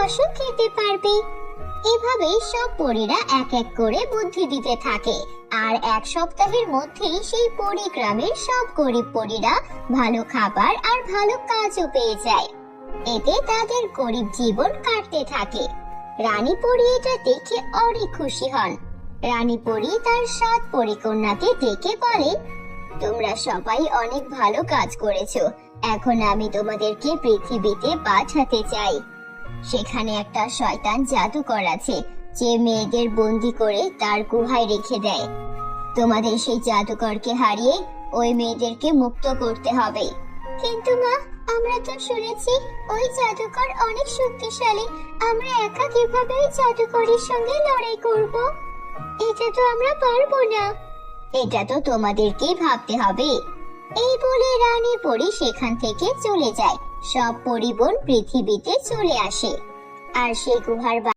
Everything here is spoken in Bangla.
অসুখ খেতে পারবে। এভাবেই সব পরীরা এক এক করে বুদ্ধি দিতে থাকে, আর এক সপ্তাহের মধ্যেই সেই পরী গ্রামের সব গরিব পরীরা ভালো খাবার আর ভালো কাজও পেয়ে যায়। এতে তাদের গরিব জীবন কাটতে থাকে। রানী পরী এটা দেখে অনেক খুশি হন। রানী পরী তার 7 পরীকন্যাকে ডেকে বলে, তোমরা সবাই অনেক ভালো কাজ করেছো। এখন আমি তোমাদেরকে পৃথিবীতে পাঠাতে চাই। সেখানে একটা শয়তান জাদুকর আছে, যে মেয়েদের বন্দি করে তার গুহায় রেখে দেয়। তোমাদের সেই জাদুকরকে হারিয়ে ওই মেয়েদেরকে মুক্ত করতে হবে। কিন্তু মা, আমরা তো শুনেছি ওই জাদুকর অনেক শক্তিশালী। আমরা একা কিভাবে ওই জাদুকরের সঙ্গে লড়াই করব? এটা তো আমরা পারবো না। এটা তো তোমাদেরকেই ভাবতে হবে। এই বলে রানী পরী সেখান থেকে চলে যায়। সব পরিবন পৃথিবীতে চলে আসে, আর সেই গুহার